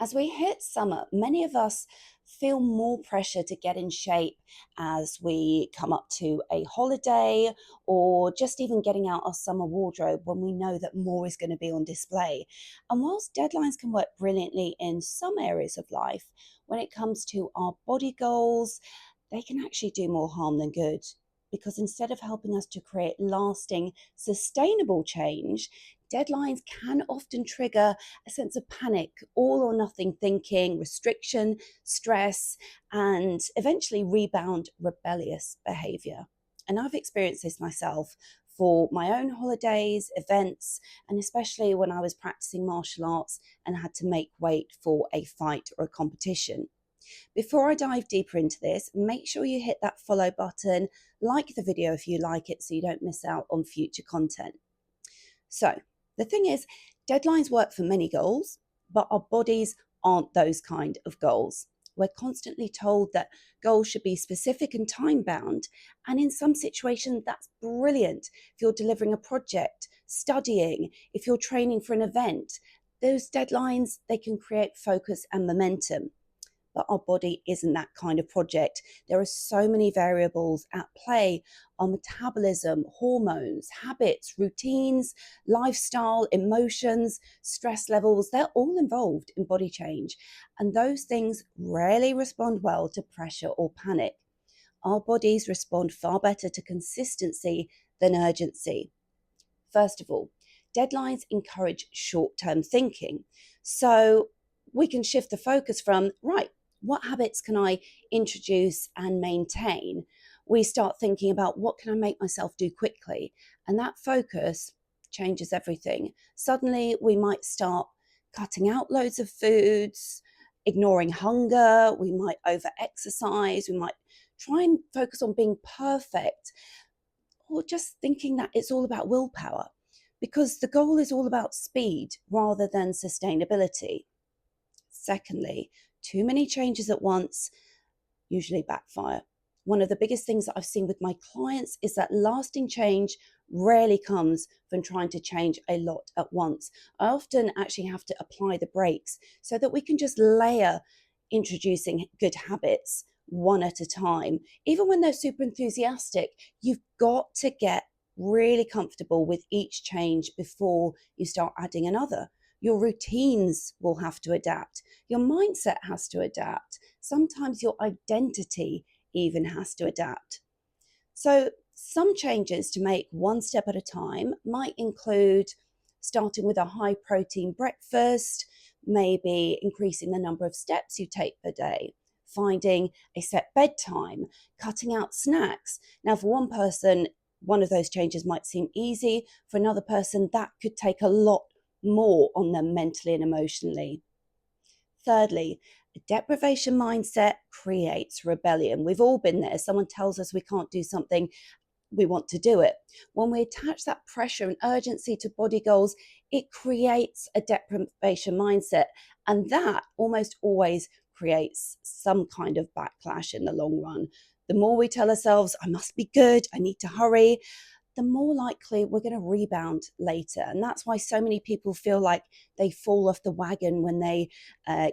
As we hit summer, many of us feel more pressure to get in shape as we come up to a holiday or just even getting out our summer wardrobe when we know that more is going to be on display. And whilst deadlines can work brilliantly in some areas of life, when it comes to our body goals, they can actually do more harm than good. Because instead of helping us to create lasting, sustainable change, deadlines can often trigger a sense of panic, all or nothing thinking, restriction, stress, and eventually rebound rebellious behavior. And I've experienced this myself for my own holidays, events, and especially when I was practicing martial arts and had to make weight for a fight or a competition. Before I dive deeper into this, make sure you hit that follow button, like the video if you like it so you don't miss out on future content. So, the thing is, deadlines work for many goals, but our bodies aren't those kind of goals. We're constantly told that goals should be specific and time bound. And in some situations, that's brilliant. If you're delivering a project, studying, if you're training for an event, those deadlines, they can create focus and momentum. But our body isn't that kind of project. There are so many variables at play: our metabolism, hormones, habits, routines, lifestyle, emotions, stress levels. They're all involved in body change. And those things rarely respond well to pressure or panic. Our bodies respond far better to consistency than urgency. First of all, deadlines encourage short term thinking. So we can shift the focus from, right, what habits can I introduce and maintain? We start thinking about what can I make myself do quickly? And that focus changes everything. Suddenly, we might start cutting out loads of foods, ignoring hunger, we might over exercise, we might try and focus on being perfect, or just thinking that it's all about willpower, because the goal is all about speed rather than sustainability. Secondly, too many changes at once usually backfire. One of the biggest things that I've seen with my clients is that lasting change rarely comes from trying to change a lot at once. I often actually have to apply the brakes so that we can just layer introducing good habits one at a time. Even when they're super enthusiastic, you've got to get really comfortable with each change before you start adding another. Your routines will have to adapt. Your mindset has to adapt. Sometimes your identity even has to adapt. So, some changes to make one step at a time might include starting with a high protein breakfast, maybe increasing the number of steps you take per day, finding a set bedtime, cutting out snacks. Now, for one person, one of those changes might seem easy. For another person, that could take a lot more on them mentally and emotionally. Thirdly, a deprivation mindset creates rebellion. We've all been there. Someone tells us we can't do something, we want to do it. When we attach that pressure and urgency to body goals, it creates a deprivation mindset. And that almost always creates some kind of backlash in the long run. The more we tell ourselves, I must be good, I need to hurry, the more likely we're going to rebound later. And that's why so many people feel like they fall off the wagon when they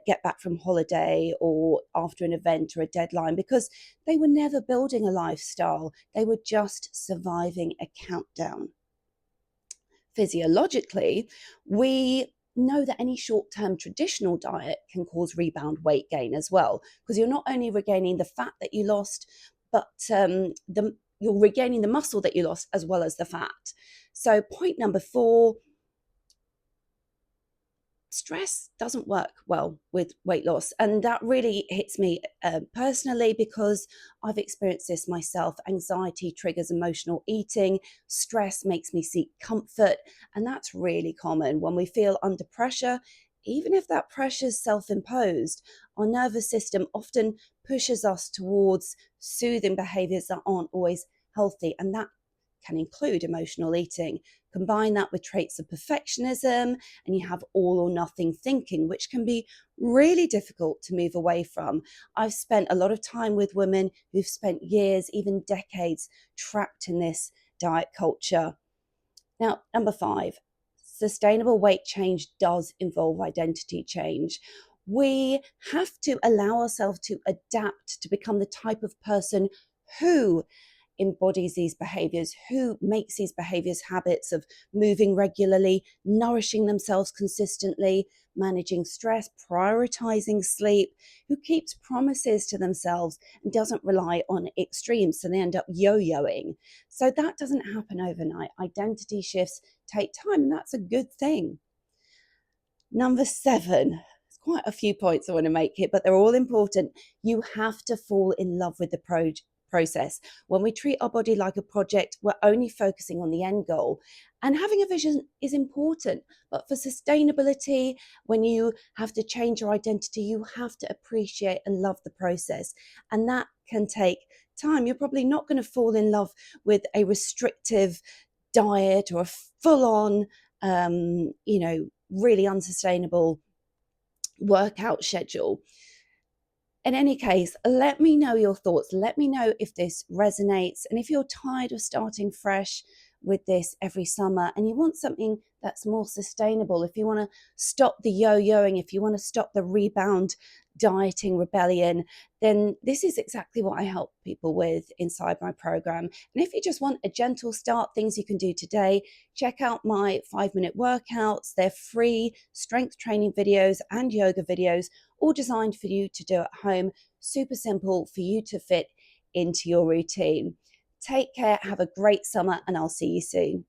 get back from holiday or after an event or a deadline, because they were never building a lifestyle. They were just surviving a countdown. Physiologically, we know that any short-term traditional diet can cause rebound weight gain as well, because you're not only regaining the fat that you lost, but you're regaining the muscle that you lost as well as the fat. So point number 4, stress doesn't work well with weight loss. And that really hits me personally, because I've experienced this myself. Anxiety triggers emotional eating, stress makes me seek comfort. And that's really common when we feel under pressure. Even if that pressure is self-imposed, our nervous system often pushes us towards soothing behaviors that aren't always healthy. And that can include emotional eating. Combine that with traits of perfectionism, and you have all or nothing thinking, which can be really difficult to move away from. I've spent a lot of time with women who've spent years, even decades, trapped in this diet culture. Now, number 5, sustainable weight change does involve identity change. We have to allow ourselves to adapt to become the type of person who embodies these behaviors, who makes these behaviors habits of moving regularly, nourishing themselves consistently, managing stress, prioritizing sleep, who keeps promises to themselves and doesn't rely on extremes, so they end up yo-yoing. So that doesn't happen overnight. Identity shifts take time, and that's a good thing. Number 7, there's quite a few points I want to make here, but they're all important. You have to fall in love with the process. When we treat our body like a project, we're only focusing on the end goal. And having a vision is important, but for sustainability, when you have to change your identity, you have to appreciate and love the process. And that can take time. You're probably not going to fall in love with a restrictive diet or a full-on, really unsustainable workout schedule. In any case, let me know your thoughts. Let me know if this resonates. And if you're tired of starting fresh with this every summer and you want something that's more sustainable, if you want to stop the yo-yoing, if you want to stop the rebound dieting rebellion, then this is exactly what I help people with inside my program. And if you just want a gentle start, things you can do today, check out my 5-minute workouts. They're free strength training videos and yoga videos, all designed for you to do at home. Super simple for you to fit into your routine. Take care, have a great summer, and I'll see you soon.